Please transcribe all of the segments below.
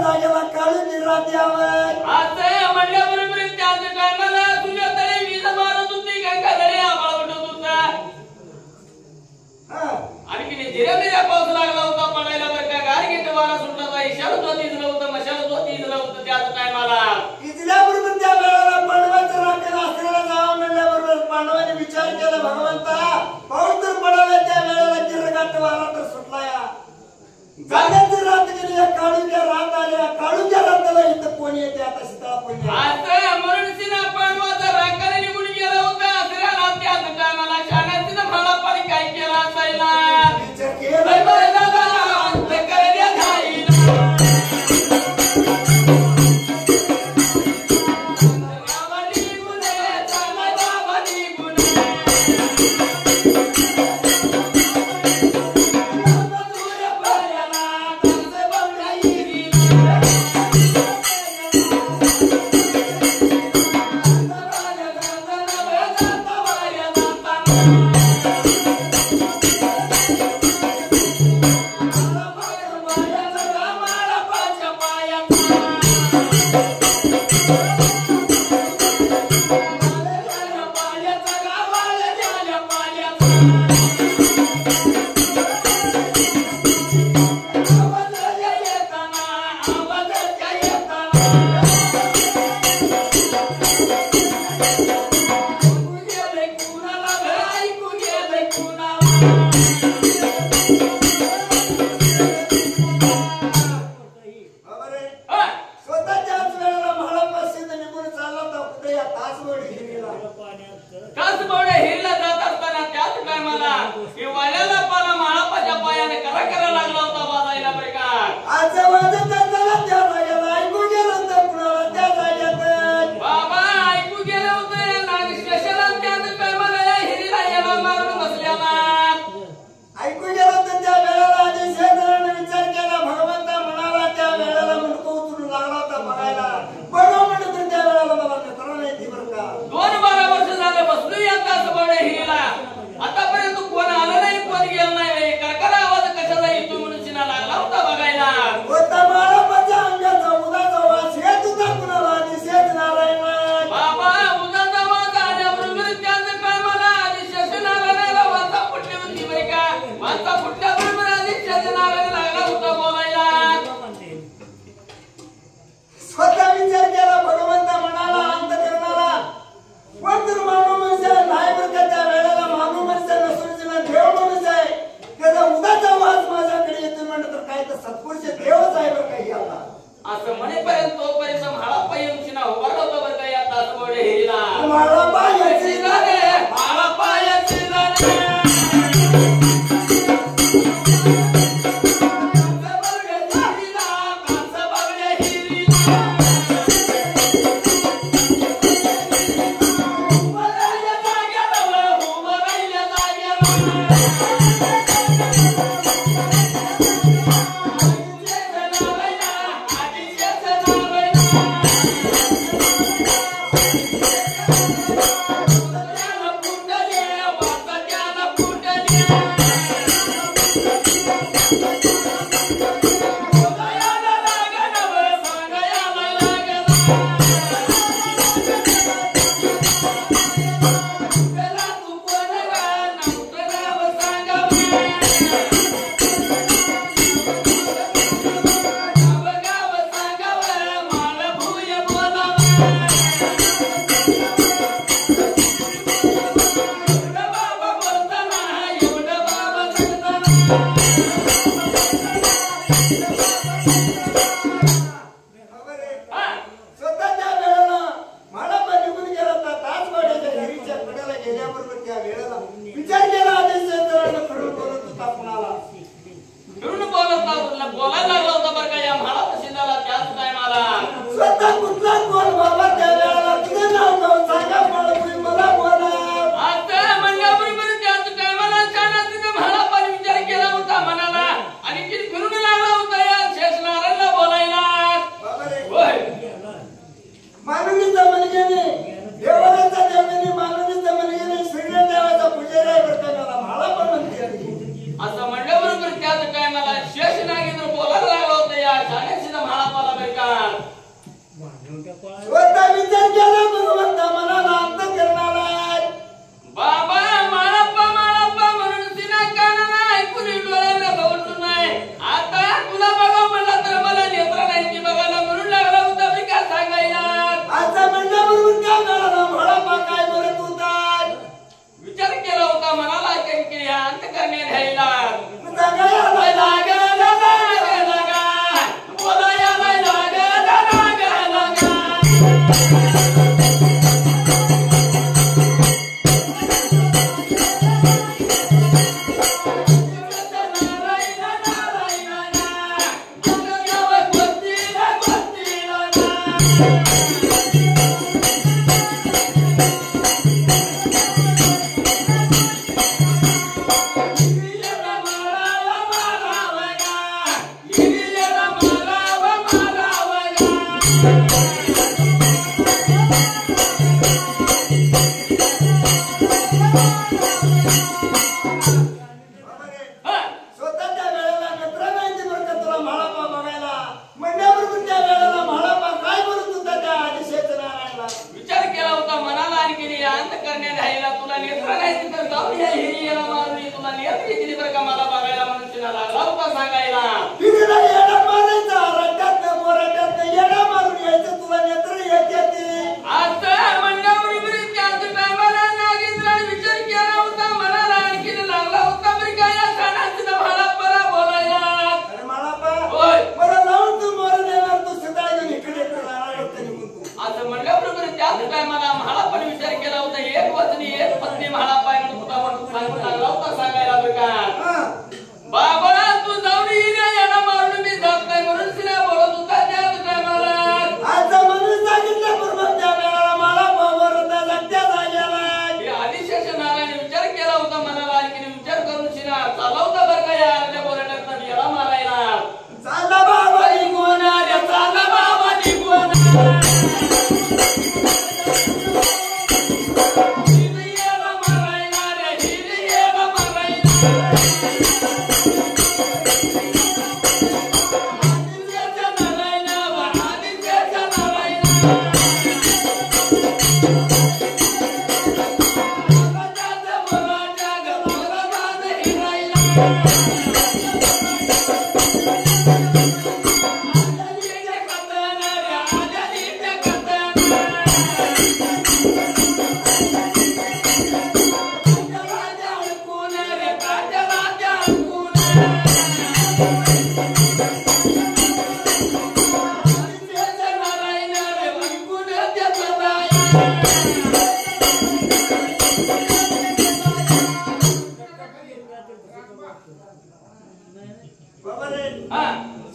जागेला काळी निरात यावं असं म्हणल्याबरोबर त्याच कोण येते आता सीता कोण आता म्हणून सिना पांडवाचा राखाने निघून गेला होता असऱ्याला त्याच टायमाला शाण्यात मला पण काय केला असायला विचार केला अंत करण्या जाईना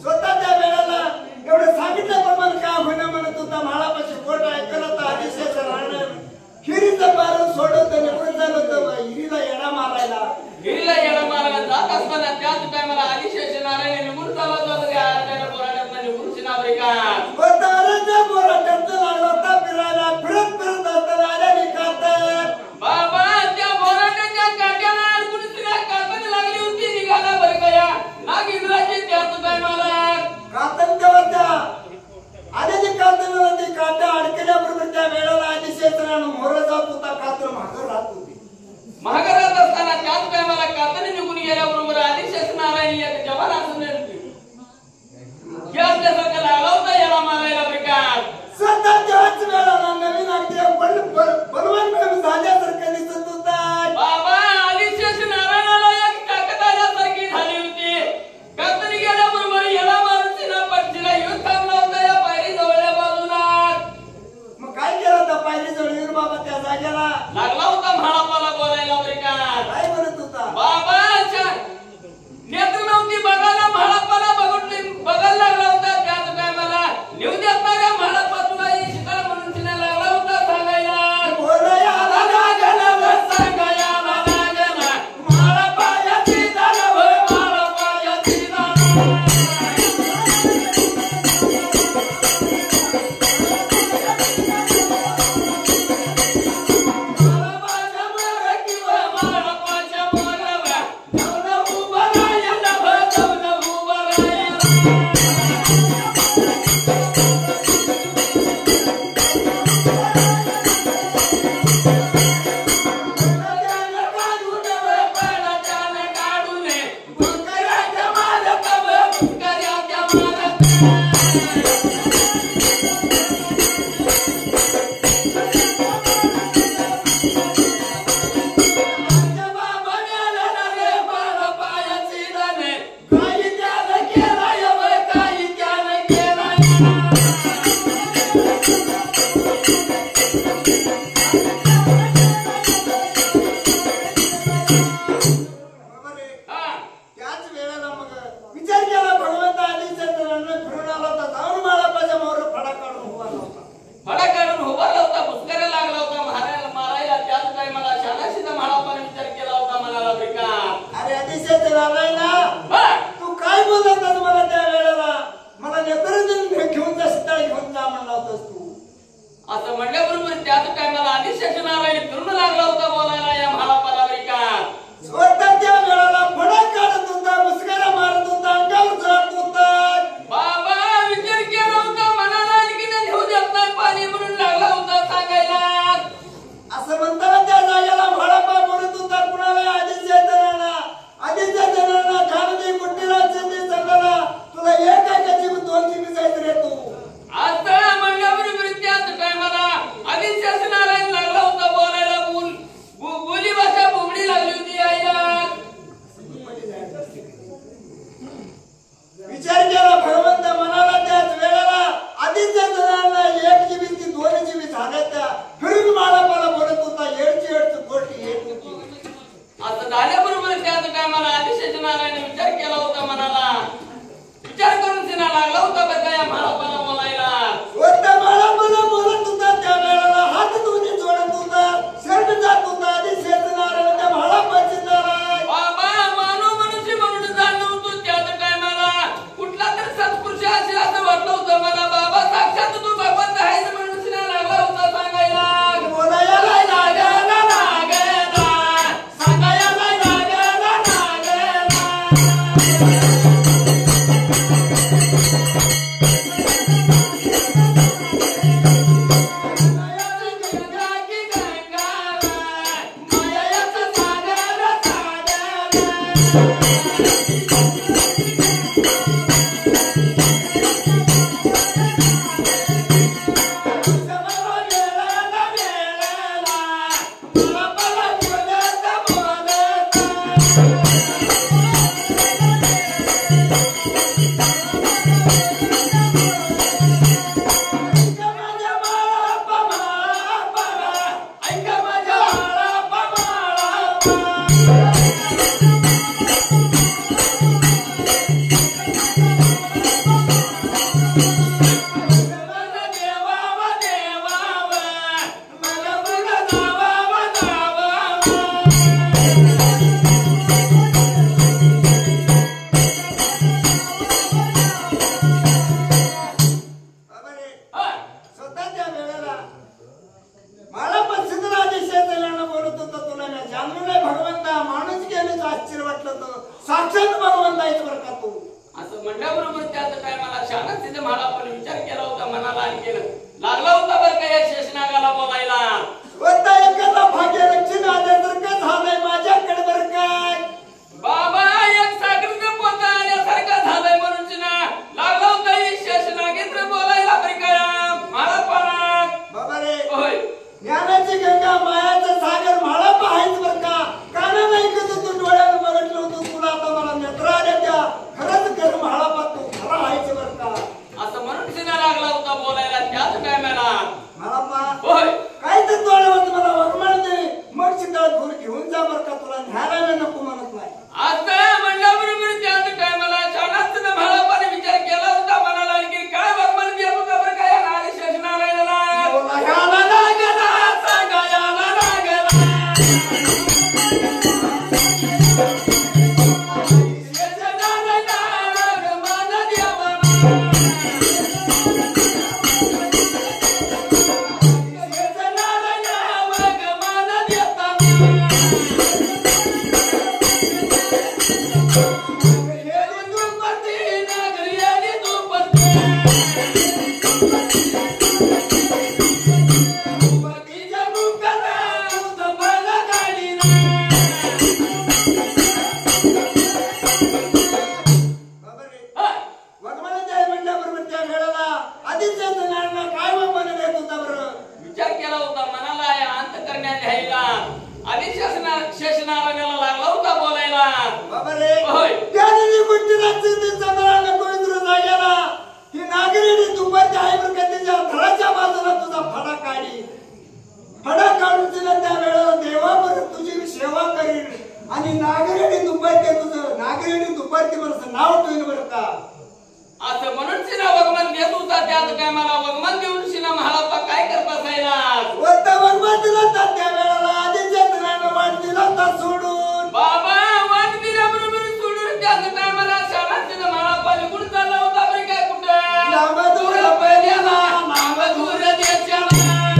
स्वतःच्या वेळेला एवढं सांगितल्याप्रमाणे काम होणं म्हणत होता म्हाळापाशी पोट ऐकलं तर आदिशेष राहणार हिरीचं पारण सोडवतं निघून झालं होतं हिरीला येडा मारायला जात असताना त्याच टायमाला आदिशेष नारायण निघून चालत होता त्या आरत्याच्या पोराट्यातनं निघून शिनाबरिकात पोताराच्या पोराट्यात लागला होता फिरायला फिरत फिरत असताना आल्या निघातात बाबा त्या पोराट्याच्या काट्याला अडकून तिला कातण लागली होती निघाला बरं गया नाग इंद्राची त्याच टायमाला कातन देवता आलेली कातन काट्या अडकल्याबरोबर त्या वेळेला आदिशेष मोर जात होता कातन मागं राहत होती महागारात असताना त्याच टायमाला कातणी निघून गेल्याबरोबर आदिशेष नारायण एक जवान असं असल्यासारखं लागला होता याला मारायला ब्रिकात सध्या त्याच वेळेला नवीन अगदी बलवान मिळून झाल्यासारखं दिसत होता बाबा आदिशेष नारायणाला एक ताकद आल्यासारखी झाली होती कातणी गेल्याबरोबर याला मारून तिला पटशीला युद्ध थांबला होता या पायरी जवळच्या बाजूला मग काय केलं होतं पायरी जवळ बाबा त्या जागेला लागला होता म्हाळापाला बोलायला ब्रिकात काय म्हणत होता बाबा नेत्र नव्हती बघायला म्हाळापाला बघायला लागला होता त्याच टायमाला नेऊ देत नाही म्हाळापा तुला शिकार म्हणून तिने लागला होता सांगायला बोलायला लागलं सांगायला लागलं म्हाळापायाची दान होय म्हाळापायाची दान काय असं म्हणल्याबरोबर त्याच टायमाला आदिशेष नारायण फिरून लागला होता बोलायला या म्हाळापाला बरी का. स्वतः त्या वेळेला फडा काढत होता, मुसकारा मारत होता, अंगावर जात होता. बाबा विचार केला होता मनाला आणखीन घेऊ देत नाही पाणी म्हणून लागला होता सांगायला. असं म्हणताना त्या जागेला म्हाळापा बोलत होता कुणाला आधीच्या जणांना खानदी कुट्टीला चंदी चालला तुला एक एकाची 2 चिमी जायचं रे तू. आता म्हणल्याबरोबर त्याच टायमाला आदिशेष नारायण लागला होता बोलायला. बोली भाषा बोबडी लागली होती यायला. विचार केला भगवंत मनाला त्याच वेळेला आधीच्या जणांना 1 जीबी ती 2 जीबी झाल्या त्या फिरून म्हाळापाला बोलत होता येडची गोष्टी येत होती. असं झाल्याबरोबर त्याच टायमाला आदिशेष नारायण विचार केला होता मनाला. विचार करून सिना लागला होता बरं का या म्हाळापाला बोलायला. स्वतः म्हाळापाला बोलत होता त्या वेळेला हात दोन्ही जोडत होता शर्ट जात होता आदिशेष नारायण त्या म्हाळापाची नारायण. बाबा मानव मनुष्य म्हणून जाणलं होतो त्याच टायमाला. कुठला तर सत्पुरुष असेल असं वाटलं होतं मला. बाबा साक्षात तू भगवंत आहेस म्हणून सिना लागला होता सांगायला. बोलायला लागला सांगायला साक्षात भगवंत आहेच बरं का तू. असं म्हणल्याबरोबर त्याच टायमाला शानच तिथे म्हाळापाला विचार केला होता मनाला आणखीन लागला होता बरं का या शेषनागाला बोलायला. स्वतः एखादा भाग्यलक्ष्मी आल्यासारखं झालंय माझ्याकडे बरं काय. बाबा एक सागरीचं पोता आल्यासारखं झालंय म्हणून ना लागला होता ही शेषनागेंद्र बोलायला बरं का या म्हाळापाला. बाबा रे होय ज्ञानाची गंगा मायाचा सागर म्हाळापा आहेच बरं का. कानाला ऐकत होतो डोळ्यानं बघितलं होतं तुला आता मला नेत्र आल्या त्या खरंच कर म्हाळापा तू खरा आहेच बरं का. असं म्हणून सिना लागला होता बोलायला त्याच टायमाला. म्हाळापा होय काय तर डोळ्यावर मला वरमाळ दे मग शिकाळ दूर घेऊन जा बरं का तुला न्यायला नको म्हणत नाही. आता म्हणल्याबरोबर त्याच टायमाला शानाच म्हाळापाने विचार केला होता मनाला आणखी काय वरमाळ देऊ का बरं का या आदिशेष नारायणाला. बोलायला लागला सांगायला लागला शेषनारायणाला लागला होता बोलायला. बाबा रे होय त्या दिवशी गुजरातची ती चंद्राला कोणीतरी जागेला ही नागरिणी दुपारच्या आहे बरं का त्याच्या घराच्या बाजूला तुझा फडा काढी. फडा काढून तिला त्या वेळेला देवावर तुझी सेवा करीन आणि नागरिणी दुपारते तुझं नागरिणी दुपारते बरं नाव ठेवीन बरं का. असं म्हणून सिना भगवान देत होता त्याच टायमाला भगवान देऊन सिना म्हाळापा काय करता सायला. वरता भगवान दिला तर त्या वेळेला आधीच्या जणांना वाट दिला होता सोडून. बाबा वाट दिल्याबरोबर सोडून त्याच टायमाला शाळा सिना म्हाळापा निघून चालला होता बरं काय कुठं. नाम दूर पहिल्याला नाम दूर देशाला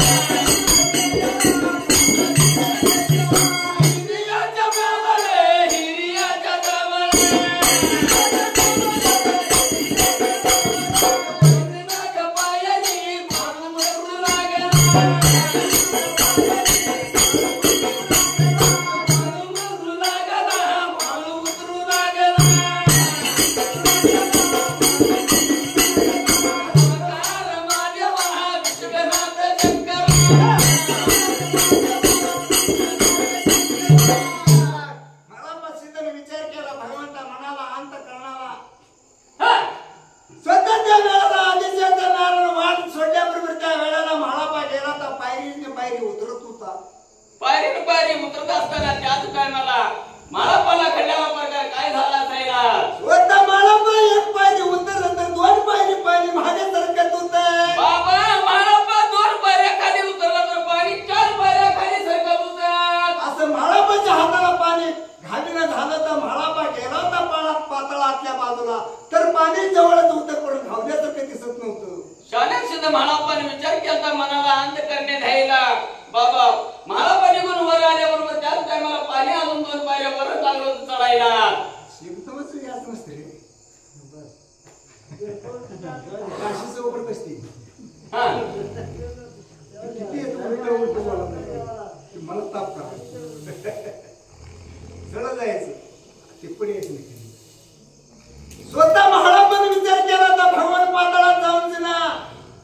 स्वतः महाराजांनी विचार केला तर भगवान पाताळात जाऊन ना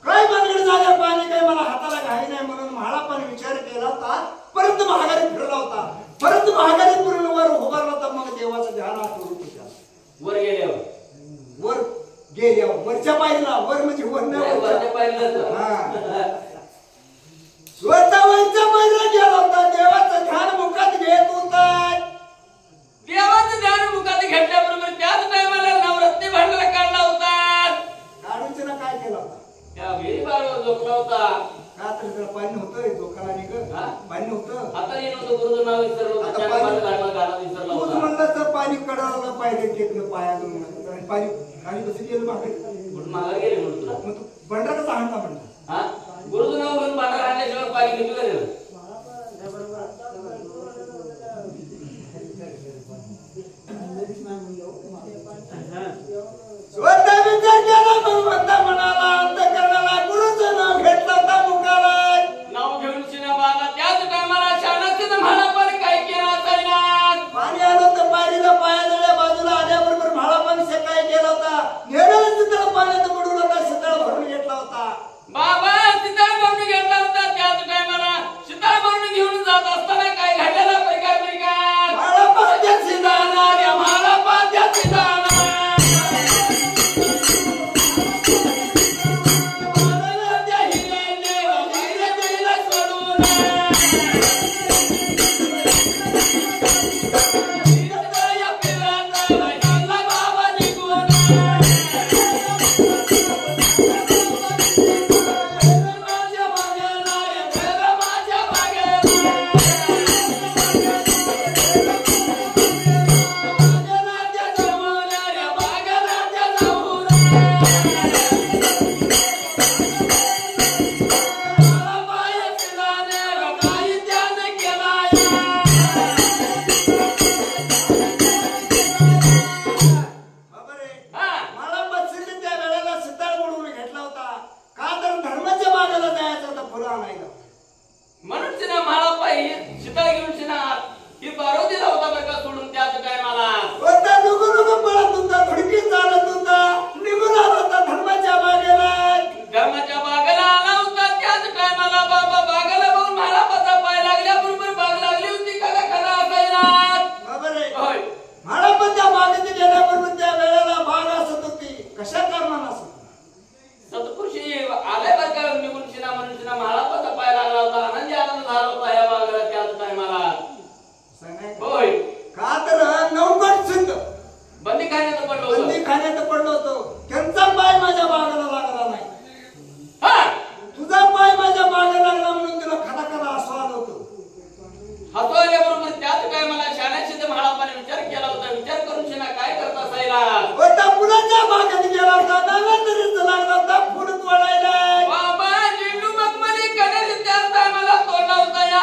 काय भानगड झाल्या पाणी काय मला हाताला घाई नाही म्हणून महाराजांनी विचार केला होता परंतु महागारी फिरला होता परंतु महागारी पूर्ण वर उभारला होता मग देवाचं ध्यान आठवून वर गेल्यावर वरच्या पायरीला वर म्हणजे वर नाही वरच्या पायरीला स्वतः वरच्या पायरीला गेला होता देवाचं ध्यान मुखात घेत होता देवाचं ध्यान मुखात घेतल्याबरोबर त्याच टायमाला नवरत्नी भांडारा काढला होता काढून ना काय केला होता त्या विहिरीवर झोपला होता का तर त्याला पाणी नव्हतं डोकाला निघ पाणी नव्हतं आता येणं गुरुचं नाव विसरलं होतं त्या गाणं विसरला तूच होता म्हणलं तर पाणी कडाला पाहिजे टेकलं पायातून पाणी आणि कसं गेलं मागे कुठं मागे गेले म्हणून तुला मग तू भंडारा कसा हाणता म्हणला हा गुरुचं नाव घेऊन भांडारा आणल्याशिवाय पाणी निघू का स्वतः विचार केला भगवंता म्हणाला अंतःकरणाला गुरुचं नाव घेतलं होता मुखाला नाव घेऊन शिनाबाला त्याच टायमाला शानाचं म्हाळापण काय केला असायला पाणी आलं तर पायरीला पायाजवळ बाजूला आल्याबरोबर म्हाळापण काय केला होता नेण्याला शीतळ पाण्यात बुडवलं होता शीतळ भरून घेतला होता बाबा शीतळ भरून घेतला होता त्याच टायमाला शीतळ भरून घेऊन जात असताना काय घडलेला प्रकार म्हाळापाच्या सिधाना रे म्हाळापाच्या सिधाना बाबा झेंडू मखमली कनेरी त्याच टायमाला तोडला होता या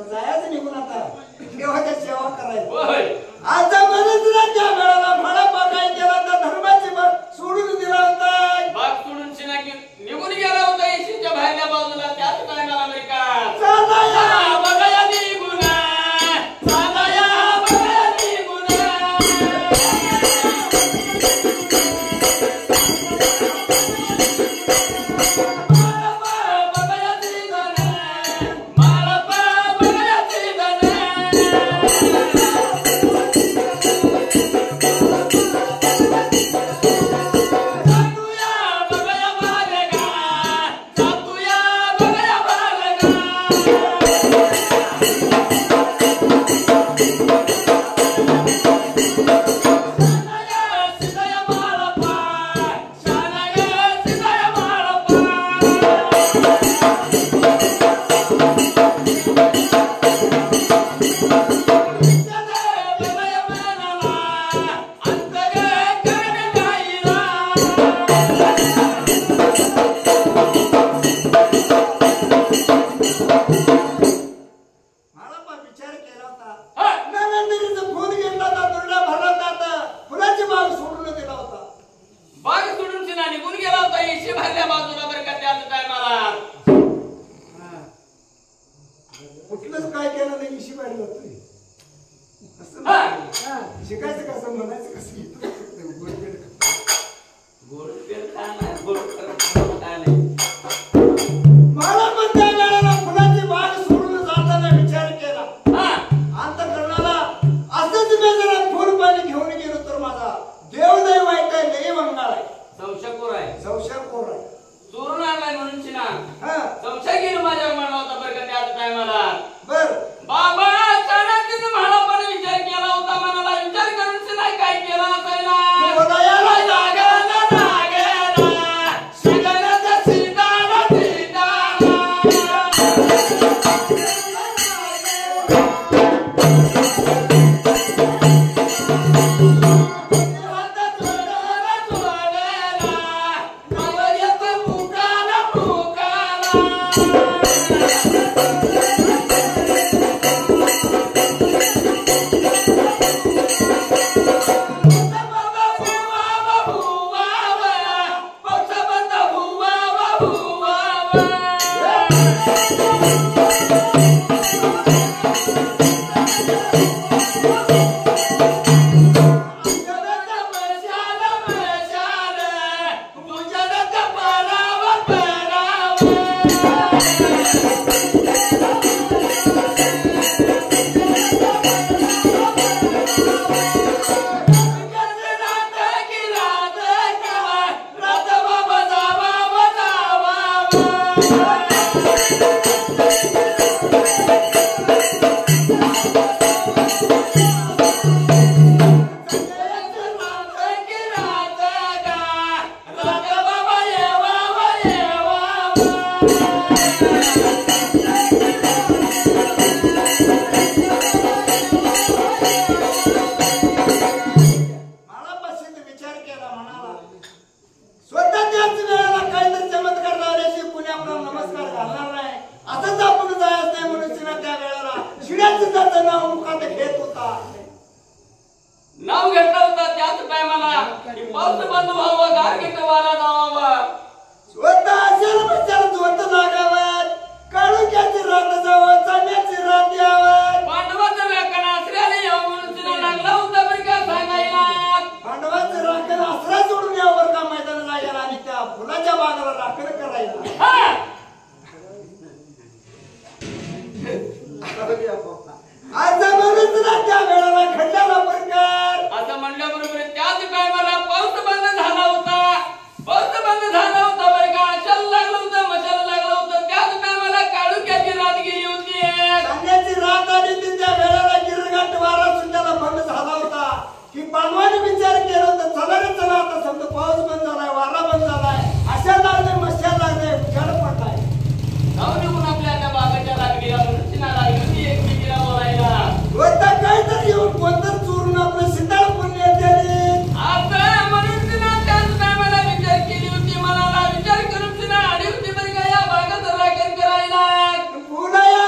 आता जायचं निघून आता देवाची सेवा करायची होय आता मनसुरा त्या वेळेला फळा काय केला तर धर्माची बाग सोडून दिला होता बाग सोडून शिनाकी निघून गेला होता येशीच्या बाहेरच्या बाजूला त्याच काय मला नाही का चालाया बघाया निघून चालाया बघाया निघून शिकायचं कसं म्हणायचं कसं मला पण त्या वेळेला फुलाची बाग सोडून जाताना विचार केला अंतःकरणाला असंच मी जरा फुल पाणी घेऊन गेलो तर माझा देवदैव आहे काय लई मंगाळ आहे संशयकोर आहे चोरून आणलाय म्हणून शिना संशय गेलो माझ्या मनात होता बरं का त्याच टायमाला बर बाबा अचानक मला पण विचार केला होता मनाला विचार करून नाही काय केला असायला बोलायला लागला शिगण्याचा सीताला नाव घेतला होता त्याच टायमाला की पाऊस बंद व्हावा गारगीट वारा जावावा स्वतः असेल बचार जोत लागावं काळुक्याची रात जावं चांद्याची रात यावं पांडवाचं व्याकरण आश्रयाला यावं म्हणून तिला लागला होता बरं का सांगायला पांडवाचं राखण आसरा सोडून यावर का मैदान जायला आणि त्या फुलाच्या बागाला राखण करायला आज म्हणून त्या वेळेला खंडाला प्रकार असं म्हणल्याबरोबर त्याच टायमाला पाऊस बंद झाला होता बरं का अशाला लागलं होतं मशाला लागलं होतं त्याच टायमाला काळुक्याची रात गेली होती चांद्याची रात आणि त्या वेळेला गिरगाट वारा सुद्धा बंद झाला होता की पांडवाने विचार केला होता चला रे चला आता समजा पाऊस बंद झालाय वारा बंद झालाय अशा लागले मशाला लागले जड पडलाय जाऊ निघून आपल्या त्या बागाच्या लागली म्हणून तिला लागली होती एकमेकीला बोलायला होता काय तर येऊन कोणतं चोरून आपलं सिंधाळ पुण्य त्याने आता म्हणून तिला त्याच टायमाला विचार केली होती मनाला विचार करून तिला आली होती बरं का या बागाचं राखण करायला फुलाया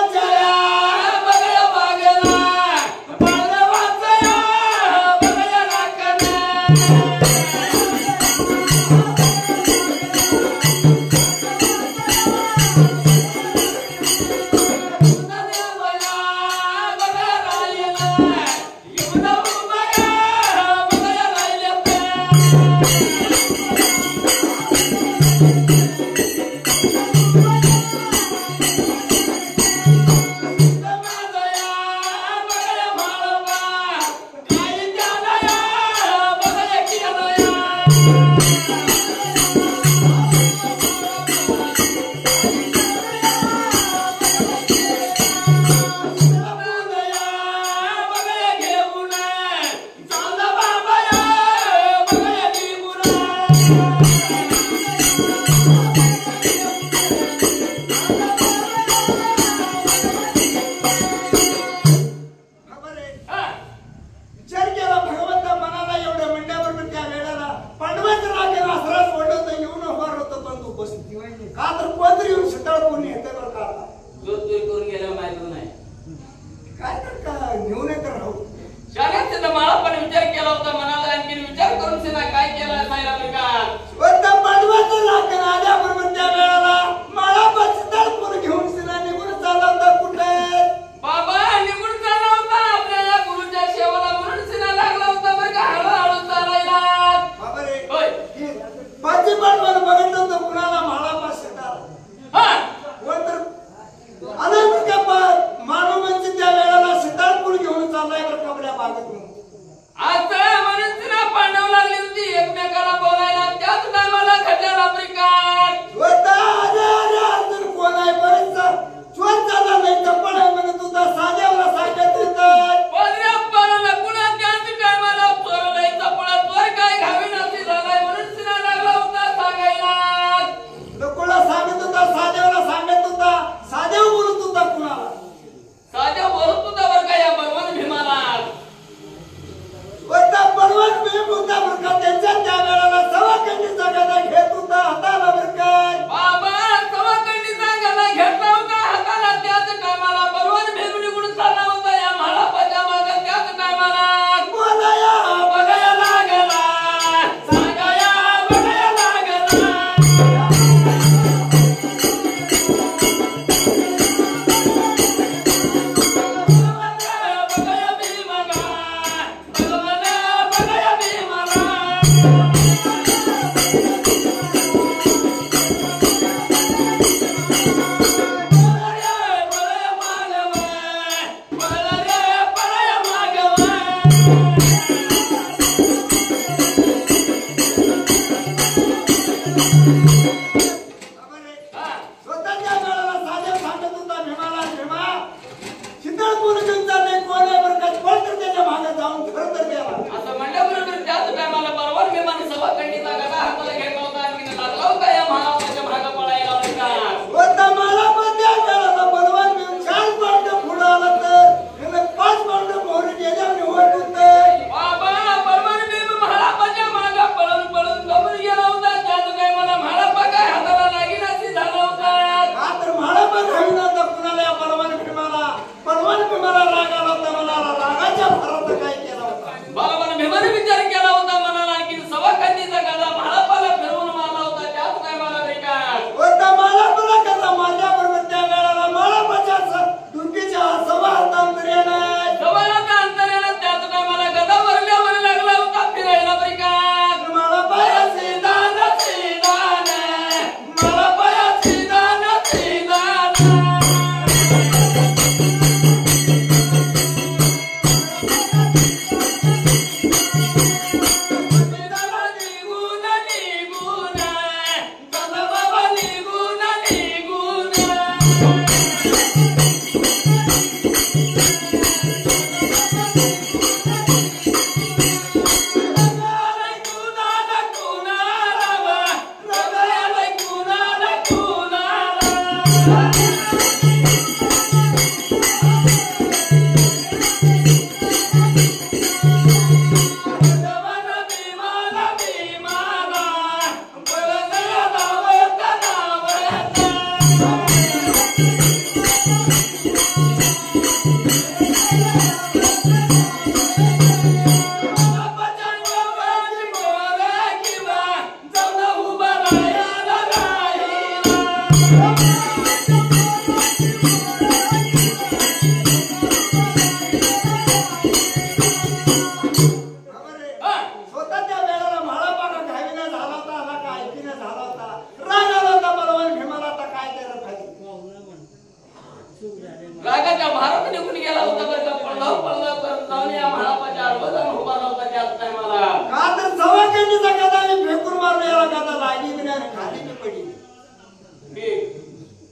परत जाऊन या म्हाळापाच्या आडवं उभा राहता त्याच टायमाला का तर सवाकंडीचा गदा मी फेकून मारलो याला गदा लागी बी नाही खाली बी पडली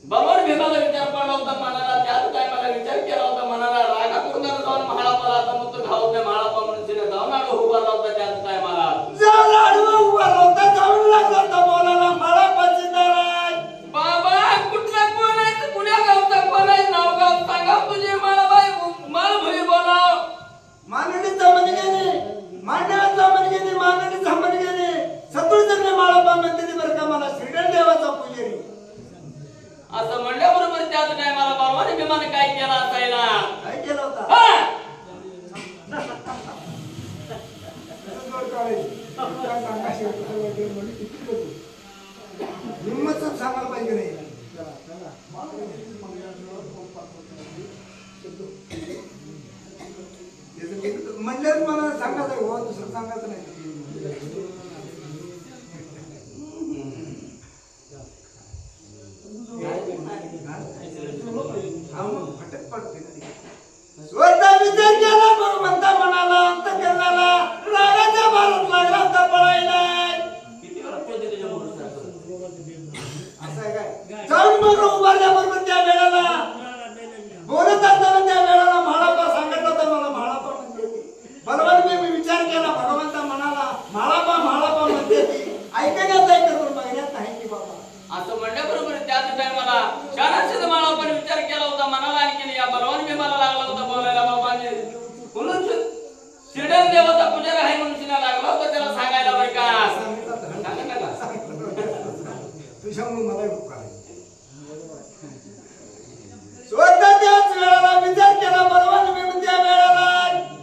बरोबर भीमाला विचार पडला होता मनाला त्याच टायमाला विचार केला होता मनाला रागा करून जाऊन म्हाळापाला आता मग तो घावत नाही म्हाळापा म्हणून तिने जाऊन आडवं उभा राहता त्याच टायमाला जाऊन आडवं उभा राहता जाऊन लागला होता बोलायला म्हाळापाची नाराय बाबा कुठला कोण आहे पुण्या गावचा कोण आहे नाव गाव सांगा तुझे माळाबाई माळभुई बोलाव मानणी जमन गेली मांडव्यात जमन गेली मानणी जमन गेली सतुळ जगले माळापा म्हणते बरं का मला श्रीधर देवाचा पुजारी असं म्हणल्याबरोबर त्याच टायमाला बाबाने भीमाने काय केला असायला काय केलं होता हिम्मत सांगायला पाहिजे नाही म्हणल्यावर मला सांगायचं हो दुसरं सांगायचं नाही फटक पडते स्वतः विचार केला भगवंता म्हणाला अंत केला रागाचा भारत लागला होता पळायला असं आहे काय जाऊन मग उभारल्याबरोबर त्या वेळेला बोलत असताना त्या वेळेला म्हाळापा सांगितलं होतं मला म्हाळापा म्हणते बरोबर मी विचार केला भगवंता म्हणाला म्हाळापा म्हणते ती ऐकण्यात आहे करून बघण्यात नाही की बाबा असं म्हणल्याबरोबर त्याच टायमाला शाळांचा माळापण विचार केला होता मनाला आणखी या बलवान भीमाला लागला होता बोलायला बाबाने म्हणून श्रीधर देवाचा पुजारी आहे म्हणून तिला लागला होता त्याला सांगायला बरं का तुझ्यामुळे मला स्वतः त्याच वेळेला विचार केला बलवान भीम त्या वेळेला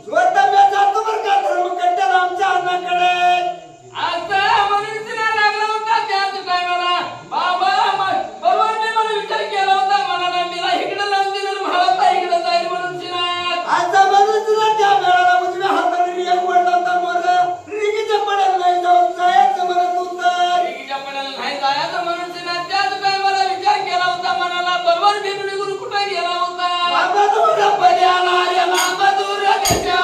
स्वतः मी जातो बरं का धर्मकट्ट्याला आमच्या अन्नाकडे असं म्हणून तिला लागला होता त्याच टायमाला बाबा बलवान भीमाने विचार केला होता मनाला मला इकडे लावून दिलं म्हाळापा इकडे जाईल म्हणून तिला आता म्हणून तुला त्या वेळेला उजव्या हाताने एक वडला होता मोर रिगीच्या पडायला नाही जाऊन जायचं म्हणत होतं रिगीच्या पडायला नाही जायचं म्हणून तिला त्याच टायमाला विचार केला होता मनाला बलवान भीम निघून कुठे गेला होता बाबा तुला पर्याला या लांब दूर देशा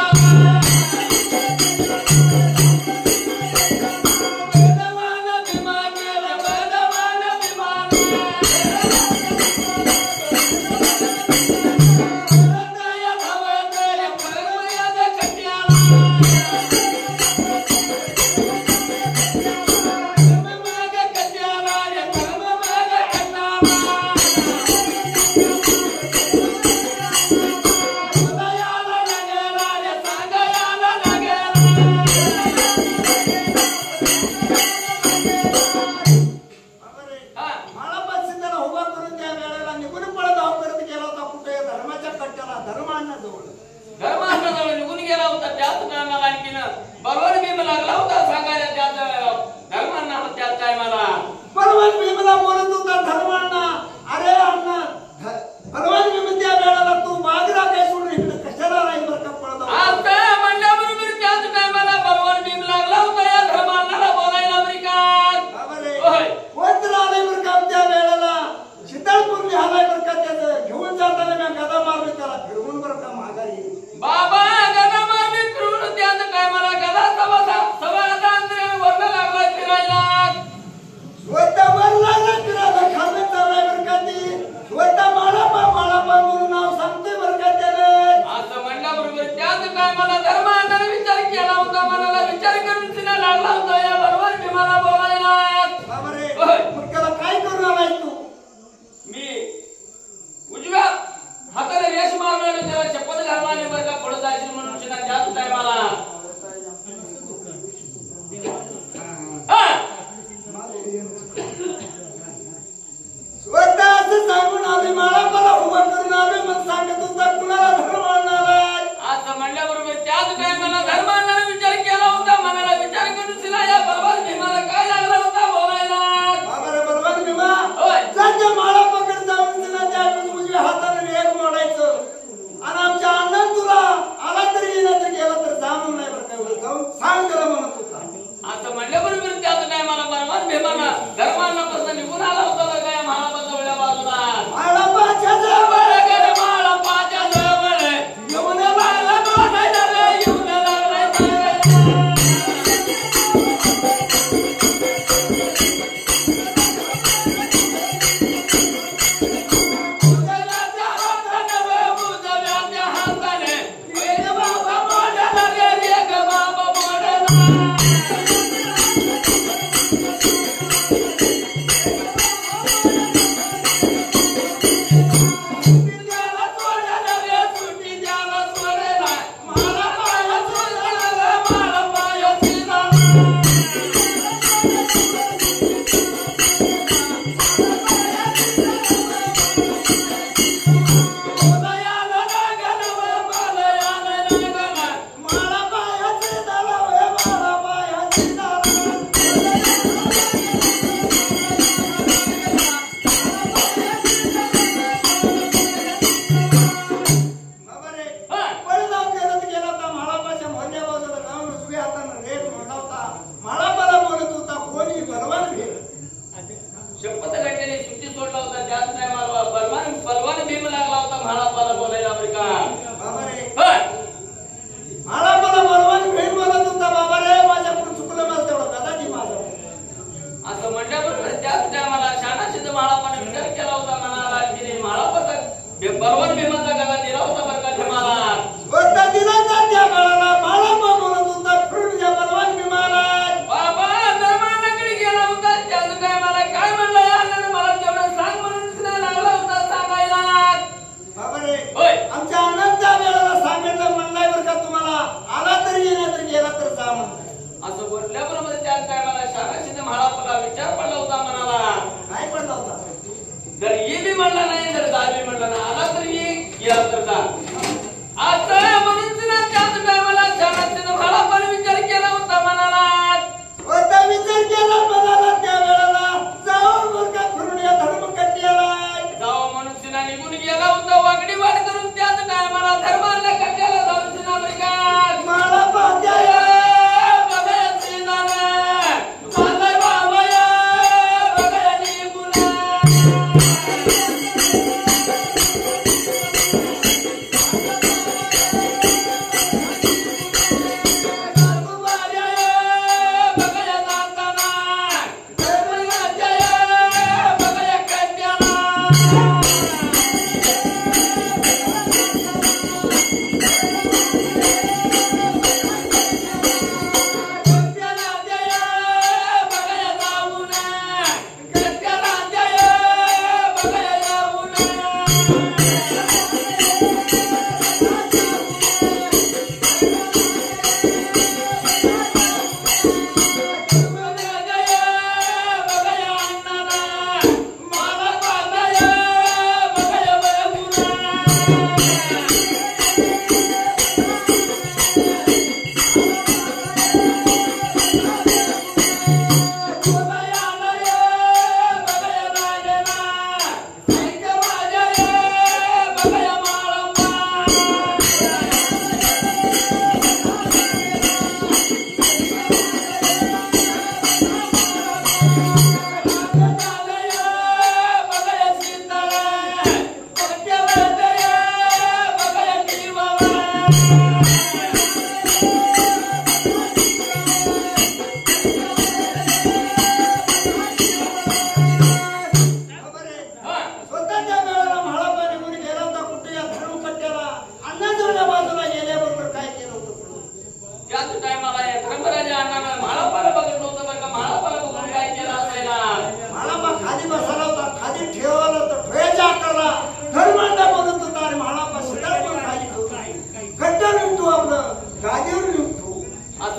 म्हणल्याबरोबर त्याच टायमाला धर्मांना विचार केला होता मनाला विचार करून तिला या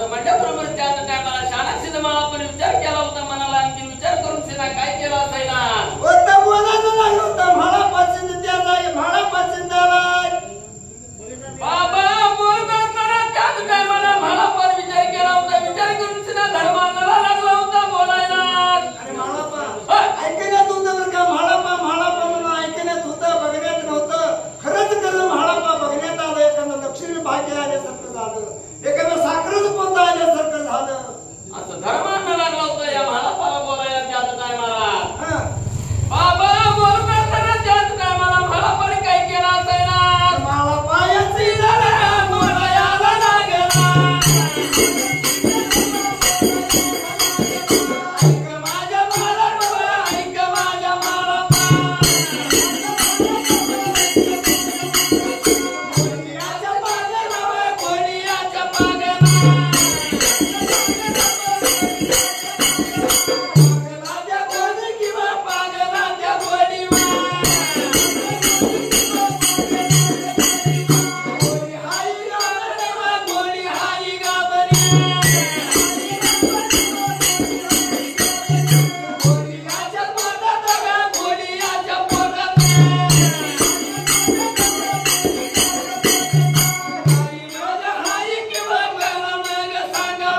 असं म्हटल्याबरोबर त्याच टायमाला शानाक्षीचा मला पण विचार केला होता मनाला आणखी विचार करून सिना काय केला असायला होता बोलायला लागला होता म्हाला पसंत त्याला म्हाला पसंत आला बाबा बोलताना त्याच टायमाला मला पण विचार केला होता विचार करून सिना धर्माला लागला होता बोलायला अरे म्हाला ऐकण्यात होतं बरं का म्हाला म्हणून ऐकण्यात होतं बघण्यात नव्हतं खरंच खरं म्हाला बघण्यात आलं एखादं दक्षिण भाग्य आल्यासारखं झालं एखादं साखरच पोत आल्यासारखं झालं असं धर्माला लागला होता या म्हाळापाला बोलायला त्याच टायमाला हा बाबा बोलताना त्याच टायमाला मला पण काय केला असायला मला पायाची झालं बोलायला लागला ऐक माझ्या मला ऐक माझ्या मला कोणीच्या पागला कोणीच्या पागला पागलाच्या कोणी किंवा पागलाच्या कोणी कोणी हाई गाबरे कोणी याच्या पोटात गा कोणी याच्या पोटात हाई किंवा गला मग सांगा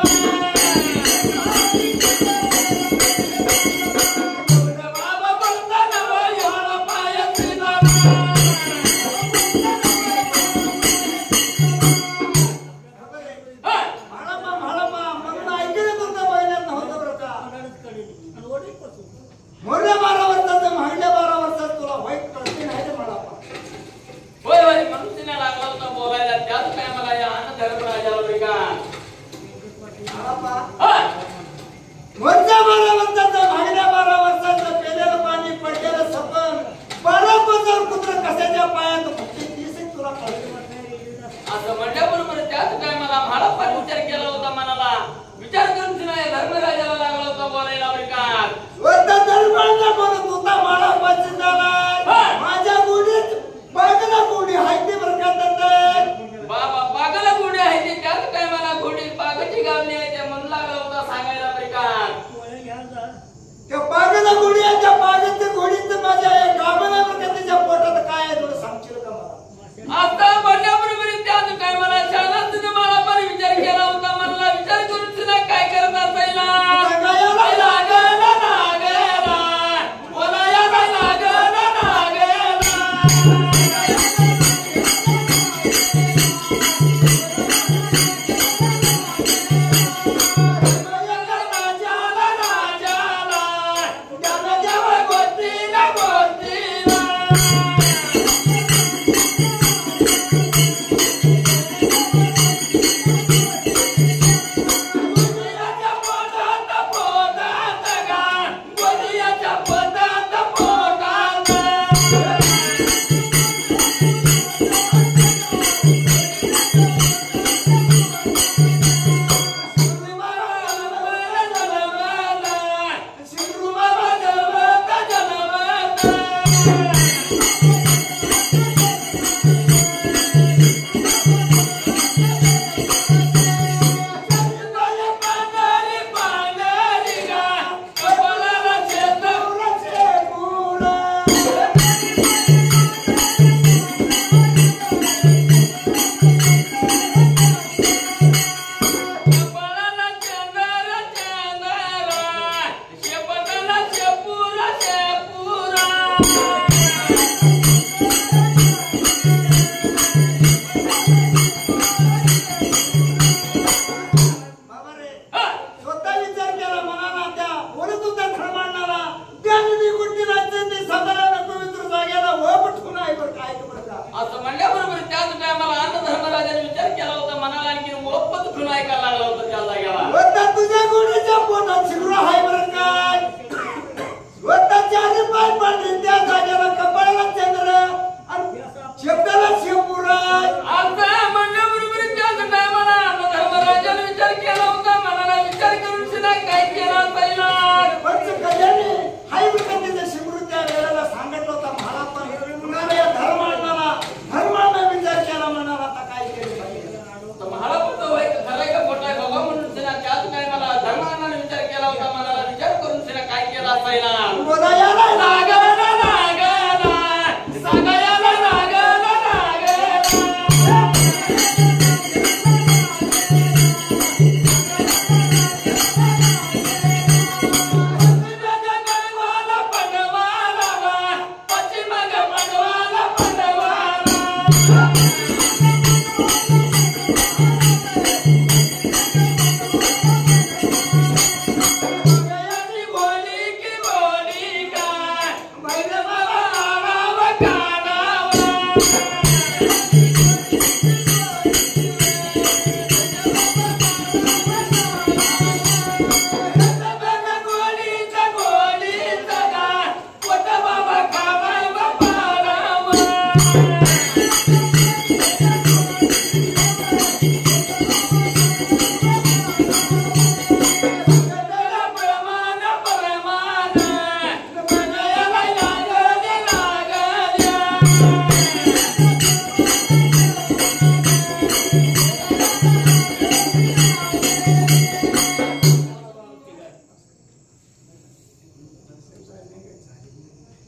बाबा बोलताना याला पायाची म्हणून ऐकलं तुमचं बघण्यात नव्हतं बरं का मोठ्या 12 वर्षाचं मागल्या 12 वर्षात तुला वाईट कळते नाही ते मला होय होय म्हणून तिने लागला होता बोलायला त्याच टायमाला या अन्न धर्मराजाला बेका वरच्या 12 वर्षाचं मागल्या 12 वर्षाचं पेलेलं पाणी पडलेलं सपन 12 पजार कुत्र कशाच्या पायात फक्त 30 तुला कळते असं म्हटल्याबरोबर त्याच टायमाला मला पण विचार केला होता मनाला विचार करून तिने धर्मराजाला लागला होता बोलायला बेका वरचा दरबारला म्हणत होता मला पसंत आला माझ्या गुढीत बागला गुढी हाय ते बरं का तर बाबा पागला घोडी आहे ते त्याच टायमाला घोडी पागाची गावली आहे ते म्हणून लागला होता सांगायला बेका त्या बागला गुढी आहे त्या बागेच्या घोडीत माझ्या गावाला बरं का त्याच्या पोटात काय आहे थोडं सांगशील का मला आता म्हणल्याबरोबर त्याच टायमाला शाळा तिने मला पण विचार केला होता मला विचार करून तिने काय करत असायला सांगायला लागला लागला बोलायला लागला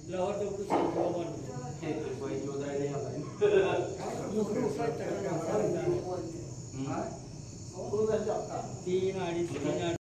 ते सोयी शोधायला यावं. तीन अडीच